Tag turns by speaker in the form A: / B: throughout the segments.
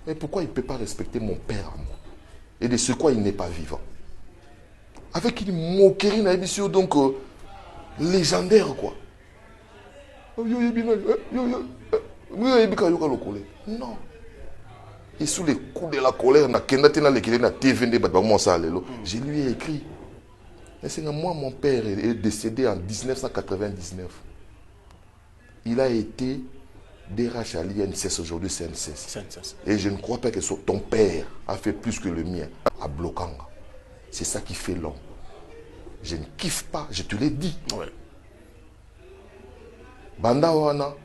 A: Mais pourquoi il ne peut pas respecter mon père à moi? Et de ce quoi il n'est pas vivant? Avec une moquerie, donc légendaire, quoi. Non. Et sous les coups de la colère, je lui ai écrit. Moi, mon père est décédé en 1999. Il a été DRH à l'INSS, aujourd'hui CNSS. Et je ne crois pas que ton père a fait plus que le mien à Blokanga. C'est ça qui fait l'homme. Je ne kiffe pas, je te l'ai dit.
B: Ouais.
A: Bandawana,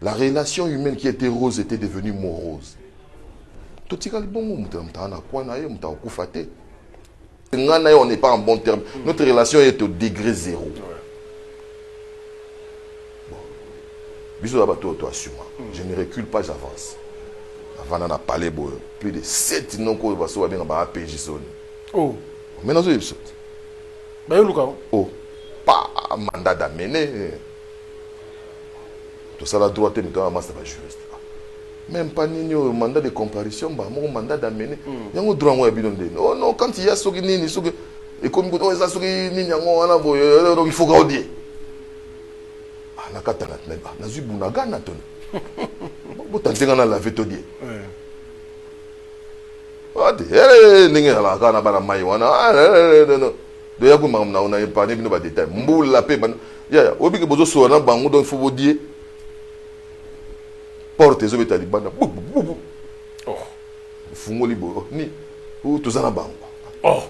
A: la relation humaine qui était rose était devenue morose. On n'est pas en bon terme. Notre relation est au degré zéro. Je ne recule pas, j'avance. Avant d'en parler, plus de 7 noms qu'on va sauver dans la PJ.
B: Oh.
A: Mais dans ce oh, pas mandat d'amener. Tout ça, la droite, mais quand même, ça va juriste. Même pas ni mandat de comparution, mon mandat d'amener. Il y a un droit à oh non, quand il y a ce qui est et comme il faut gaudier. Na katana tneba na zubuna gana ton bo tantenga na laver to die ade ninge la kana bana mai wana no do ya kuma na una pa ne bino ba détail mbula pe ban ya obi ke bozo so na bangu do fo bodie porte zo betali bana bu oh fungoli bo ni o to zana bangu
B: oh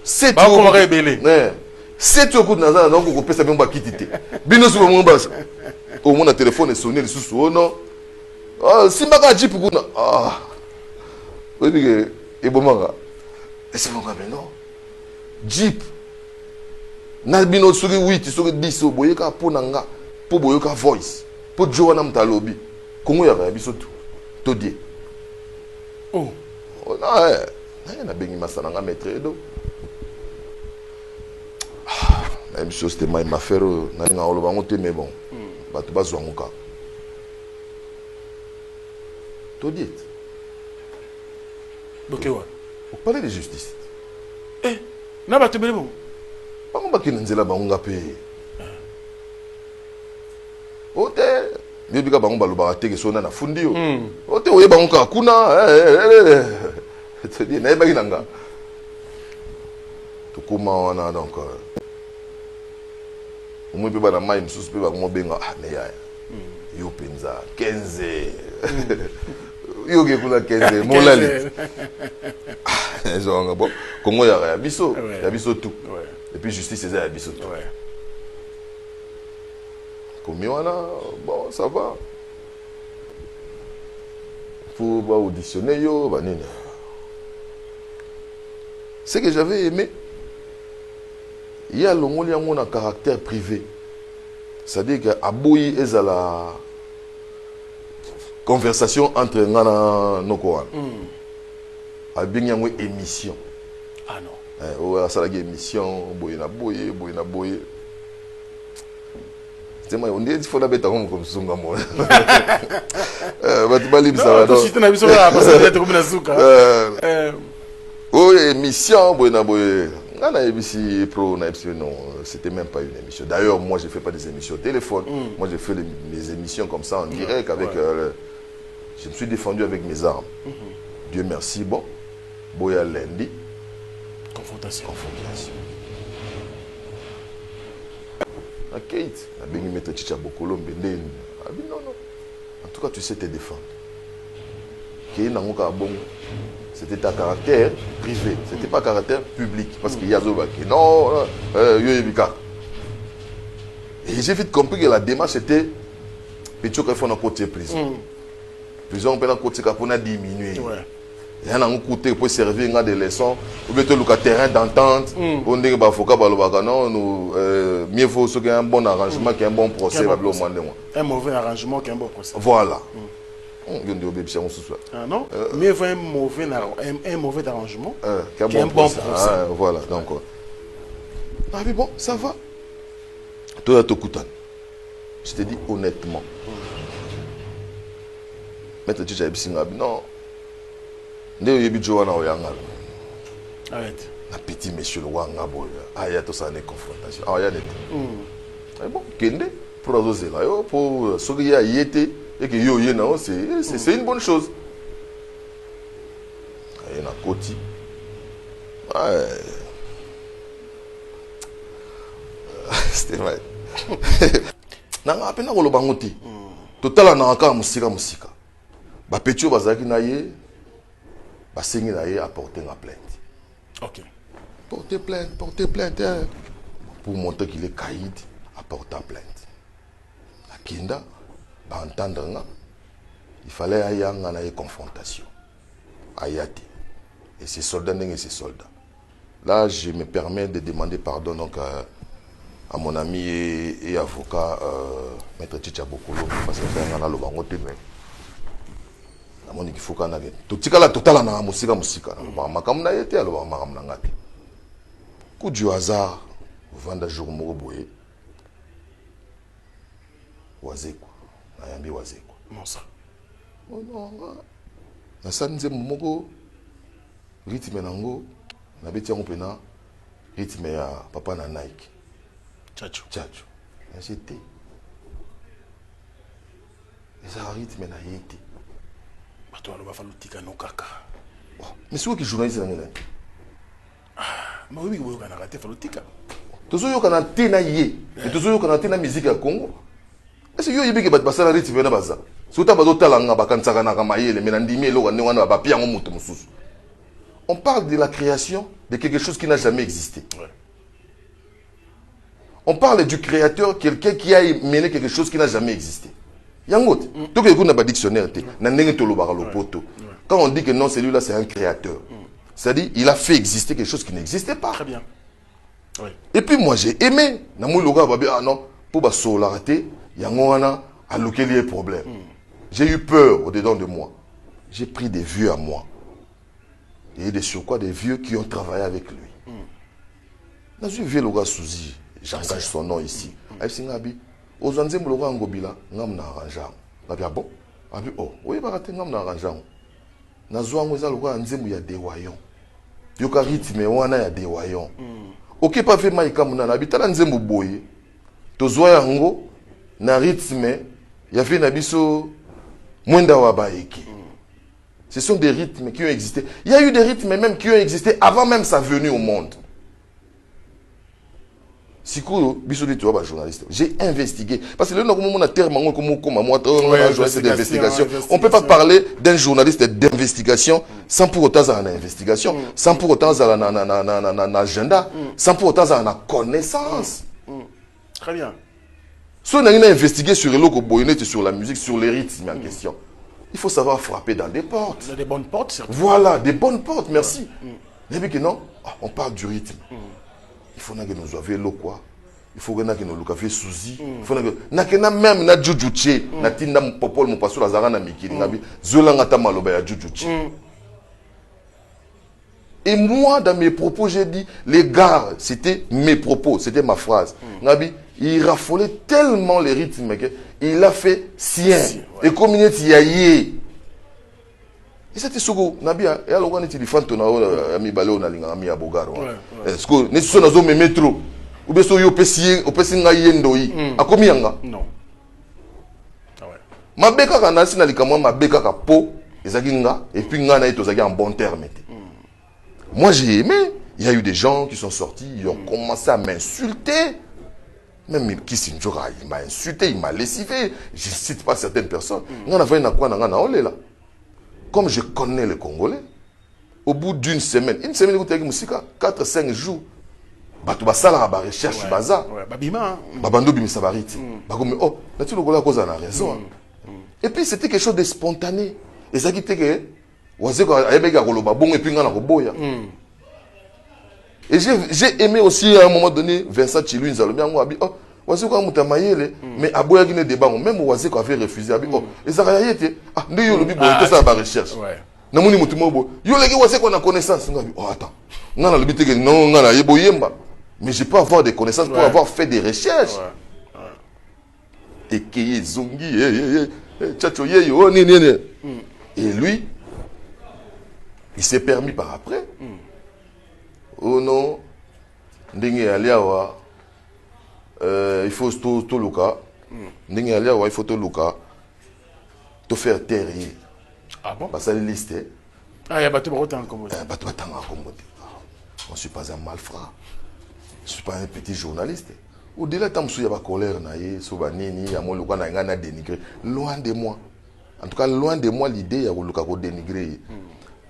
A: c'est
B: ba ko ma rebele
A: c'est tout coup de nazana donc on peut savoir ba kitité bino sur mon bas au moins le téléphone est sonné le sous non ah simba ka jeep kuna ah oui que et bon manga c'est mon gars non jeep na bino sur 8 sur 10 boye ka ponanga po boye ka voice po joana mtalobi kongo ya biso to die
B: oh
A: na na bengi masana nga maître do la même chose, c'était ma affaire, mais bon, tu vas jouer mon cas. Tu dis.
B: Ok, ouais.
A: Vous parlez de justice.
B: Eh, n'a pas te bon.
A: Pas qu'on va qu'il n'ait pas on va payer. Ote, mais bien qu'on va le barater que son na fundi. Ote, oye ba on ka kuna. Tu dis, n'a pas qu'il n'anga. Tu comment on a donc. Moi je peux pas mailler sous peu moi benga mais ya yo penza 15 yo ke kula 15 molali bon Congo ya biso tout et puis justice c'est ya biso tout comme wana bon ça va faut pas auditionner yo banine ce que j'avais aimé. Il y a un caractère privé. C'est-à-dire qu'Aboui est à la conversation entre Ngana Nokoan. Il y a une émission.
B: Ah non.
A: Il y a une émission. On dit qu'il faut la bête comme Sunga. Non, c'était même pas une émission. D'ailleurs, moi, je ne fais pas des émissions au téléphone. Moi, je fais les émissions comme ça en direct. Avec, je me suis défendu avec mes armes. Dieu merci. Bon, Boya lundi.
B: Confrontation.
A: À Kate, à Bengi Meta Chicha Bokolo, Benden. Non, non. En tout cas, tu sais te défendre. Kate n'a pas bon. C'était ta caractère privé, c'était pas caractère public. Parce qu'il y a Zobaki. Non, Yoyebika. Et j'ai vite compris que la démarche était Pétio qu'il faut un côté prison. Prison, on peut un côté pour diminuer. Il y a un côté pour servir des leçons. Ou bien le terrain d'entente. On dit que faut mieux vaut qu'il y ait un bon arrangement qu'un bon procès.
B: Un mauvais arrangement qu'un bon procès.
A: Voilà.
B: Ah non, mieux vaut un mauvais arrangement qu'un bon procès.
A: Voilà, donc. Ah mais bon, ça va. Toi, je te dis honnêtement. Maître Tchitcha non, Nde yebi Joana oyanga.
B: Arrête.
A: Na petit monsieur le wanga boy. Ah ya to ça ne confrontation. Ah ya net. Bon, kende pour azozela yo pour ce qui a yété et que yo yé na c'est une bonne chose. Ay na koti. C'était vrai. Nanga apena ko lobango te. Totala na aka musika. Ba petio bazaki na ye ba sengi na ye apporter la plainte.
B: OK.
A: Porter plainte hein. Pour montrer qu'il est caïd, apporter plainte. La kinda ba entendre nga. Il fallait ayanga na ye confrontation. Ayati. Et ces soldats et ces soldats. Là, je me permets de demander pardon donc à mon ami et avocat, Maître Chicha Bokolo, parce que c'est un lobango témé. Il faut qu'on ait tout ce là total na musika. Makamna yete aloba makamna ngate. Coup du hasard, vanda jour moko boye. Wazeko. Nayambi wazeko.
B: Non ça.
A: Oh non. Na sanze moko rythme nango na beti yango pena rythme ya papa na Nike.
B: Tchatcho.
A: J'étais. Les rythme na yete.
B: Bato aloba falutika no kaka.
A: Mais c'est qui journaliste na
B: Mais oui, on a raté falutika.
A: Tozo yo kana te na ye. Et tozo yo kana te na musique ya Congo. Est-ce que yo yebiki bat basala rythme na baza. Sota bazo talanga bakansaka na kamayele mais na ndimi eloko ne wana ba piango mutu mususu. On parle de la création de quelque chose qui n'a jamais existé.
B: Ouais.
A: On parle du créateur, quelqu'un qui a mené quelque chose qui n'a jamais existé. Yangot, tout que vous dictionnaire, quand on dit que non, celui-là c'est un créateur, c'est-à-dire il a fait exister quelque chose qui n'existait pas.
B: Très bien. Oui.
A: Et puis moi j'ai aimé, ah non, pour la solarité, Yangoana a loqué problème. J'ai eu peur au-dedans de moi. J'ai pris des vieux à moi. Et des surcroît des vieux qui ont travaillé avec lui. Dans une vieux loga Souzi, j'engage son nom ici. Aïsingabi, aux anzem loga ngobila, ngam na arrangeant. Nabi ah bon? Abi oh, oui barate ngam na arrangeant. Nazwa ngweza loga anzem ya dewayon. Yoka rythme wana ya dewayon. Ok pas fait maïka muna nabi tala nzem boye. Tozwa yango na rythme ya fait na biso mwenda wa baeki. Ce sont des rythmes qui ont existé. Il y a eu des rythmes même qui ont existé avant même sa venue au monde. J'ai investigué. Parce que le moment terme d'investigation. On ne peut pas parler d'un journaliste d'investigation sans pour autant avoir une investigation, sans pour autant avoir un agenda, sans pour autant avoir une connaissance.
B: Très bien.
A: Si on a investigué sur sur la musique, sur les rythmes en question, il faut savoir frapper dans des portes.
B: Des bonnes portes, certainement.
A: Voilà, des bonnes portes, merci. Mais que non, on parle du rythme. Il faut que nous avions quoi. Il faut que nous ayons souci. Il faut que nous même na jujuche, na tinda popol mo passo la zara na mikiri nabi, zolanga ta maloba ya jujuche. Et moi, dans mes propos, j'ai dit, les gars, c'était mes propos, c'était ma phrase. Nabi, il raffolait tellement les rythmes qu'il a fait sien. Et comme il est yaye. Et c'était ce que Nabi a alors on était fan ton ami balé na linga ami abogaro. Est-ce que ne sont dans mes métro ou bien so yo pesi nga yendoi a combien nga?
B: Non. Ah ouais.
A: Ma beka kana sina likamwa ma beka ka po ezaki nga et puis nga na etozaki en bon terme. Moi j'ai aimé, il y a eu des gens qui sont sortis, ils ont commencé à m'insulter. Même Kissinjora, il m'a insulté, il m'a lessivé. Je ne cite pas certaines personnes. Comme je connais les Congolais, au bout d'une semaine, 4-5 jours, recherche baza. Et puis c'était quelque chose de spontané. Et ça qui était que et j'ai aimé aussi à un moment donné Vincent Chilou Nzalomia dit oh Wazeko Mutamayele mais aboya qui ne débat même Wazeko avait refusé abi oh et ça a été ah ndio yo lobi boy ça ba recherche na moni mutumo bo yo leki Wazeko na connaissance ngabi oh attends ngana lobi teke non ngana yebo yemba mais je peux avoir des connaissances pour avoir fait des recherches et qui zongi tchacho yeyo ni et lui il s'est permis par après. Oh non, ndenge aliawa, il faut tout le cas. Ndenge aliawa, il faut tout le cas. Te faire taire.
B: Ah bon?
A: Parce que la liste.
B: Ah, il y a battu autant comme ça.
A: On ne suis pas un malfrat. Je ne suis pas un petit journaliste. Au-delà de il y a la colère, il y a dénigré. Loin de moi. En tout cas, loin de moi l'idée, il y a dénigrer.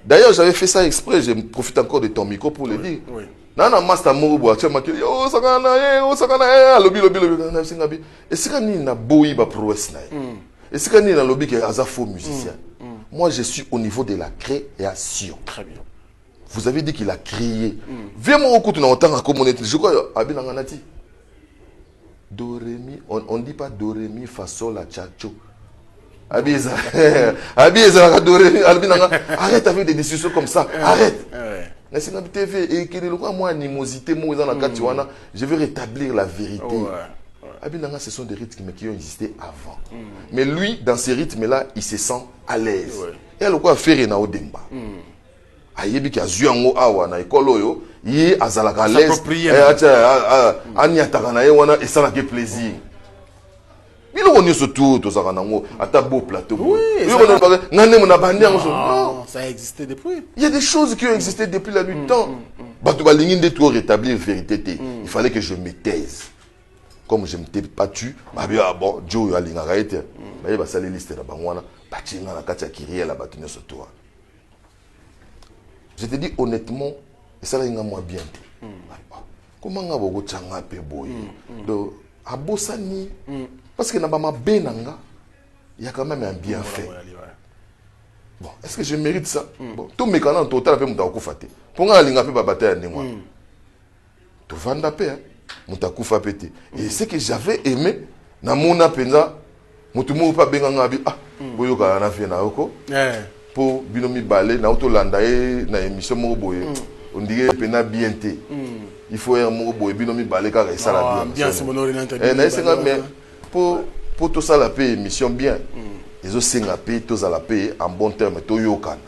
A: D'ailleurs, j'avais fait ça exprès. Je profite encore de ton micro pour le dire.
B: Oui.
A: Nana master Morubo, tu m'as dit, oh sakana, lobby. Et c'est quand il y a boui ba prouesse na. Et c'est quand il y a lobby qui est faux musicien. Moi, je suis au niveau de la création.
B: Très bien.
A: Vous avez dit qu'il a créé. Viens moi au coup de l'entendre à communauté. Je crois Abin Anganati. Do ré mi, on dit pas do ré mi fa sol la cha cho. Abiza, Abiza do ré mi, arrête avec des discussions comme ça. Arrête. Mais c'est une TV et qu'il y a moi animosité moi dans la Katiwana, je vais rétablir la vérité. Abinanga, ce sont des rythmes qui ont existé avant. Mais lui, dans ces rythmes-là, il se sent à l'aise. Et alors quoi faire na odemba. Ayebi ki azuango awa na ekolo yo, yi azalaka à l'aise. Aniataka na ye wana esalaka plaisir. Bilo on surtout to saka nango ata beau plateau. Oui,
B: ça a existé depuis.
A: Il y a des choses qui ont existé depuis la nuit de temps. Bato balingi de tout rétablir vérité. Il fallait que je me taise. Comme je ne t'ai pas tué, bon, Joe a l'ingaraïté. Mais il va salir liste de Bangwana. Bâtiment la katia qui réel la bâtonne sur toi. Je te dis honnêtement, et ça là moi bien. Comment on va vous tchanga pe boy? Donc à Bossani, parce que n'abama benanga, il y a quand même un bienfait. Bon, est-ce que je mérite ça? Bon, tout mes canaux total après m'ta kufate. Pour nga linga pe babata ne moi. Tu vanda pe hein. Mutakufa pété. Et ce que j'avais aimé, na mona penza, mutumu pa benganga bi ah, boyoka na fe na oko. Pour binomi balé na auto landae na émission mo boye. On dirait pena bienté. Il faut un mo boye binomi balé ka ça la bien.
B: Bien c'est mon orientation.
A: Na senga mais pour tout ça la paix émission bien. Les autres senga paix tous à la paix en bon terme to yokan.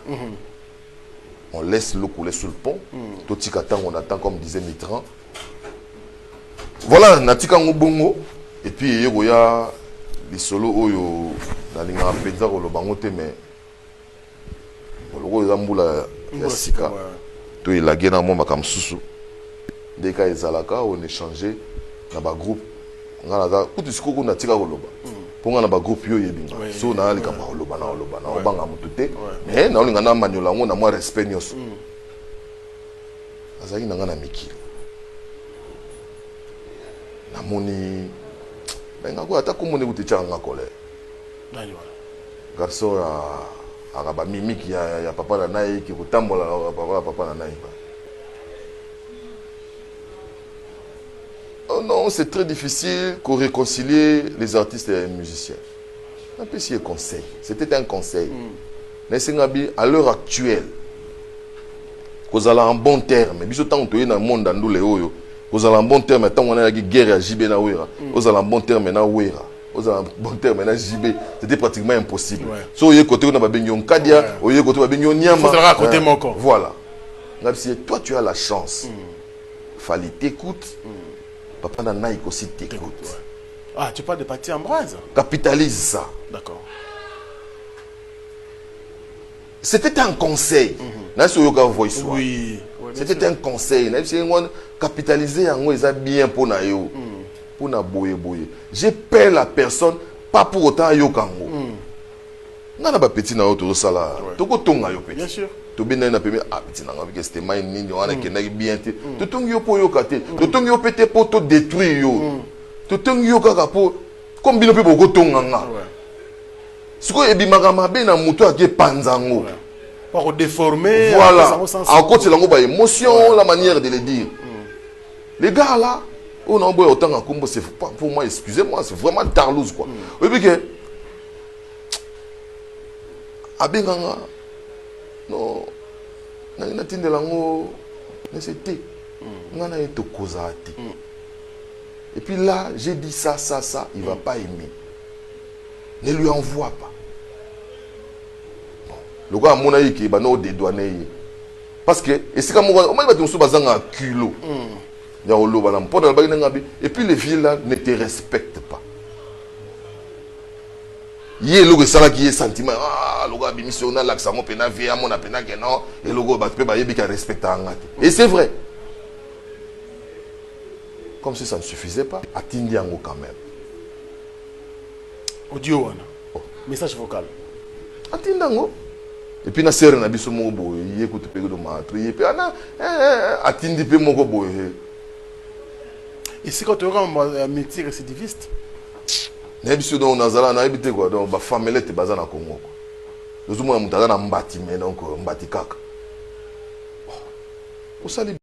A: On laisse l'eau couler sous le pont. Tout tikata on attend comme disait Mitterrand. Voilà, natika ngobongo et puis il y a les solos oyo na linga penza ko lo bango te mais lo zambula ya sika to il a gena mo makamsusu dès ka ezalaka on échanger na ba groupe ngala ka kutu sikoko natika ko loba pour ngana ba groupe yo yebinga so na alika ba loba na banga mutute mais na linga na manyola ngo na moi respect nyos azaki na ngana mikili namoni benga ko ata komone kutichanga colère garçon a ba mimiki ya papa na nayi ki kutambola papa na nayi. Oh non, c'est très difficile qu'on réconcilie les artistes et les musiciens. Un petit conseil, c'était un conseil. Nesengabi à l'heure actuelle qu'on a en bon terme, biso tant que dans le monde dans le oyo. Vous avez un bon terme, tant qu'on a la guerre à JB na Ouera. Vous avez un bon terme na Ouera. Vous avez un bon terme na JB. C'était pratiquement impossible. So, vous avez côté on a Babignon Kadia, vous avez côté Babignon Niama.
B: Vous avez côté mon corps.
A: Voilà. Toi, tu as la chance. Fallait t'écoute. Papa Nanaïk aussi t'écoute.
B: Ah, tu parles de Paty Ambroise.
A: Capitalise ça.
B: D'accord.
A: C'était un conseil. Oui. C'était un conseil. Capitaliser en ça bien pour na yo. Pour na boye. J'ai peur la personne pas pour autant yo kango. Nana ba petit na auto sala. Toko tonga yo petit.
B: Bien sûr.
A: To bien na petit na nga c'était mai nini wana kena bien te. To tongi yo po yo kate. To tongi yo pété pour te détruire yo. To tongi yo kaka po comme bino pe boko tonga nga. Siko ebimaka mabe na muto ake panzango.
B: Pour déformer.
A: Voilà. En côté, c'est la émotion, la manière de le dire. Les gars là, on a autant en combo, c'est pour moi, excusez-moi, c'est vraiment tarlouse quoi. Et puis que, abenganga, non, na tinde lango, mais c'était, on a été causati. Et puis là, j'ai dit ça, il va pas aimer. Ne lui envoie pas. Le gars, mon aïe, qui est dédouané, parce que et c'est comme on m'a dit on bazanga kilo ya oloba na mpo na ba ngabi et puis les villes là ne te respectent pas yé logo sala qui est sentiment ah logo abimiso na l'accent mo pena vie amona pena que non et logo ba pe ba yebi ka respecter ngate et c'est vrai comme si ça ne suffisait pas atindi yango quand même
B: audio wana message vocal
A: atindi yango et puis na sere na biso moko boye yekuti pe do matri pe ana atindi pe moko boye
B: et si quand tu auras un métier récidiviste
A: na biso donc nazala na ebité quoi donc ba famille te baza na Congo quoi nous mo na mutala na mbati mais donc mbati kaka osali